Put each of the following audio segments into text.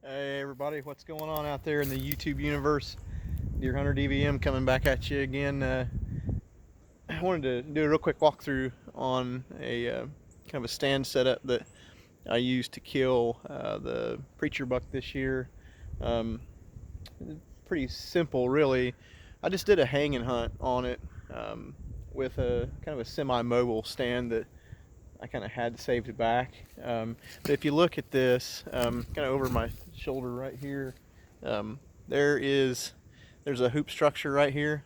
Hey everybody, what's going on out there in the YouTube universe? Deer Hunter DVM coming back at you again. I wanted to do a real quick walkthrough on a kind of a stand setup that I used to kill the preacher buck this year. Um, Pretty simple, really. I just did a hanging hunt on it with a kind of a semi-mobile stand that I kind of had saved back. But if you look at this, kind of over my shoulder right here, um, there's a hoop structure right here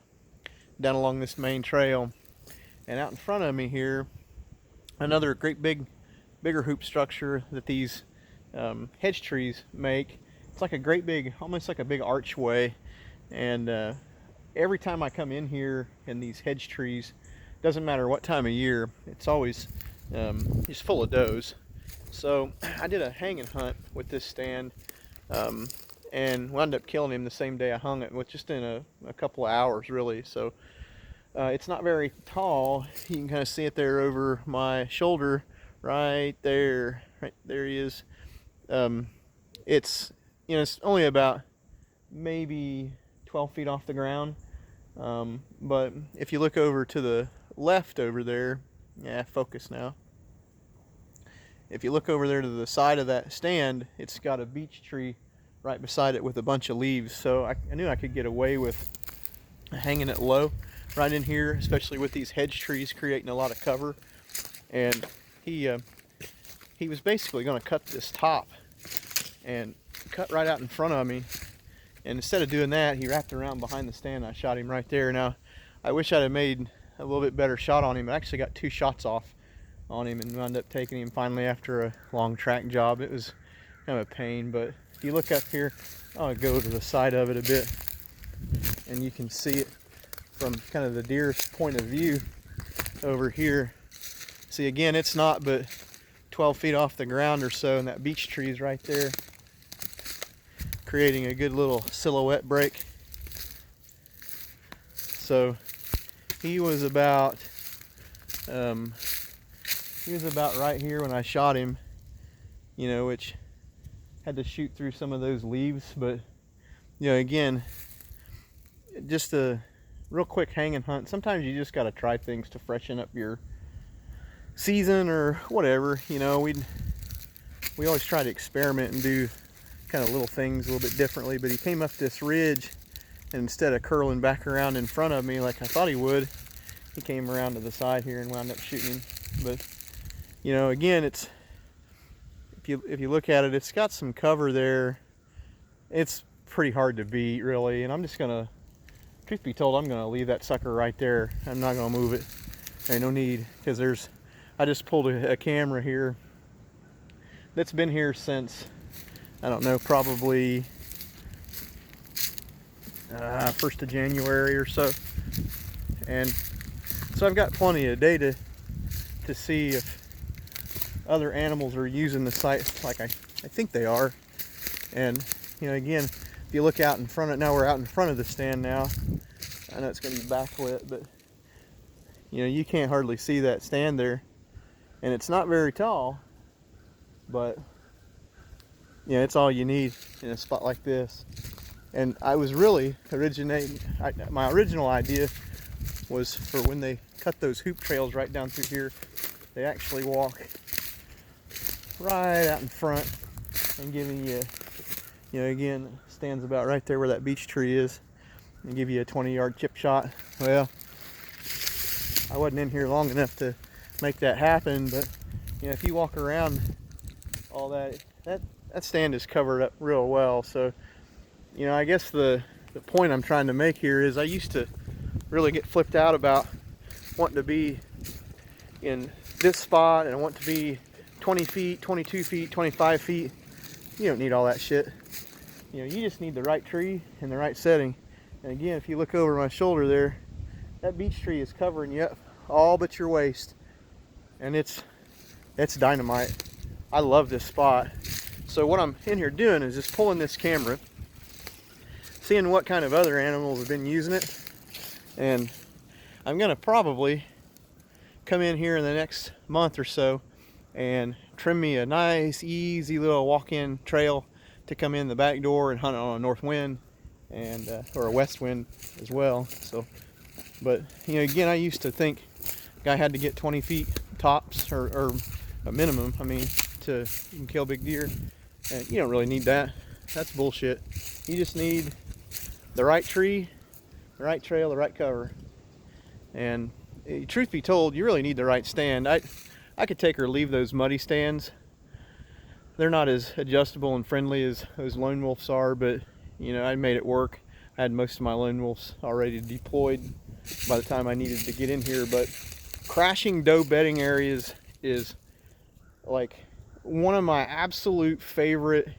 down along this main trail, and out in front of me here, another great bigger hoop structure that these hedge trees make. It's like a great big, almost like a big archway, and every time I come in here in these hedge trees, doesn't matter what time of year, it's always just full of does. So I did a hanging hunt with this stand, um, and wound up killing him the same day I hung it, with just in a couple of hours, really. So it's not very tall. You can kind of see it there over my shoulder, right there. Right there he is. Um, it's it's only about maybe 12 feet off the ground. But if you look over to the left over there, yeah, focus now. If you look over there to the side of that stand, it's got a beech tree right beside it with a bunch of leaves. So I knew I could get away with hanging it low right in here, especially with these hedge trees creating a lot of cover. And he was basically going to cut this top and cut right out in front of me. And instead of doing that, he wrapped around behind the stand. I shot him right there. Now, I wish I'd have made a little bit better shot on him. I actually got 2 shots off on him and wound up taking him finally after a long track job. It was kind of a pain, but if you look up here, I'll go to the side of it a bit, and you can see it from kind of the deer's point of view over here. See, again, it's not but 12 feet off the ground or so, and that beech tree is right there, creating a good little silhouette break. So he was about right here when I shot him, which had to shoot through some of those leaves. But again, just a real quick hanging hunt. Sometimes you just got to try things to freshen up your season or whatever. We always try to experiment and do kind of little things a little bit differently. But he came up this ridge, and instead of curling back around in front of me like I thought he would, he came around to the side here and wound up shooting him. But again, it's if you look at it, it's got some cover there. It's pretty hard to beat, really. And I'm just gonna, truth be told, I'm gonna leave that sucker right there. I'm not gonna move it. Ain't no need, because I just pulled a camera here that's been here since, I don't know, probably 1st of January or so. And so I've got plenty of data to see if other animals are using the site like I think they are. And again, if you look out in front of, now we're out in front of the stand now. I know it's going to be backlit, but you can't hardly see that stand there, and it's not very tall, but it's all you need in a spot like this. And I was really my original idea was for when they cut those hoop trails right down through here, they actually walk right out in front and giving you, again, stands about right there where that beech tree is, and give you a 20-yard chip shot. Well, I wasn't in here long enough to make that happen, but if you walk around all that stand is covered up real well. So I guess the point I'm trying to make here is I used to really get flipped out about wanting to be in this spot, and I want to be 20 feet, 22 feet, 25 feet. You don't need all that shit. You just need the right tree and the right setting. And again, if you look over my shoulder there, that beech tree is covering you up all but your waist, and it's dynamite. I love this spot. So what I'm in here doing is just pulling this camera, seeing what kind of other animals have been using it, and I'm gonna probably come in here in the next month or so and trim me a nice, easy little walk-in trail to to come in the back door and hunt on a north wind and or a west wind as well. So, but you know, again, I used to think guy had to get 20 feet tops or a minimum, I mean, to even kill big deer. And you don't really need that. That's bullshit. You just need the right tree, the right trail, the right cover. And truth be told, you really need the right stand. I could take or leave those muddy stands. They're not as adjustable and friendly as those lone wolves are, but you know, I made it work. I had most of my lone wolves already deployed by the time I needed to get in here. But crashing doe bedding areas is like one of my absolute favorite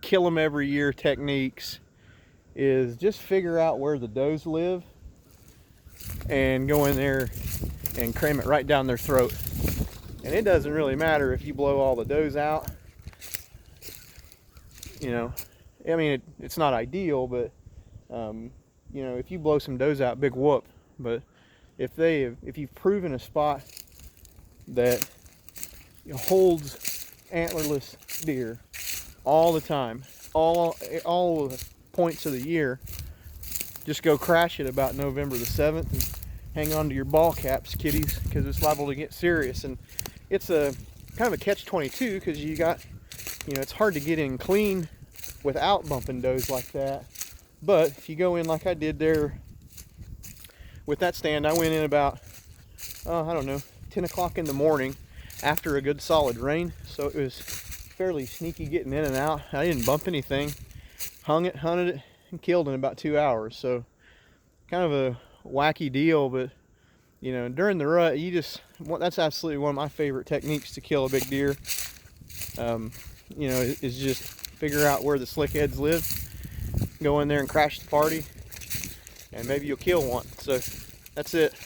kill them every year techniques. Is just figure out where the does live and go in there and cram it right down their throat. And it doesn't really matter if you blow all the does out. You know, I mean, it's not ideal, but you know, if you blow some does out, big whoop. But if you've proven a spot that holds antlerless deer all the time, all points of the year, just go crash it about November the 7th and hang on to your ball caps, kiddies, because it's liable to get serious. And it's a kind of a catch-22 because you got, you know, it's hard to get in clean without bumping does like that. But if you go in like I did there with that stand, I went in about I don't know, 10 o'clock in the morning after a good solid rain, so it was fairly sneaky getting in and out. I didn't bump anything, hung it, hunted it, and killed in about 2 hours. So kind of a wacky deal, but you know, during the rut, that's absolutely one of my favorite techniques to kill a big deer. You know, is just figure out where the slickheads live, go in there and crash the party, and maybe you'll kill one. So that's it.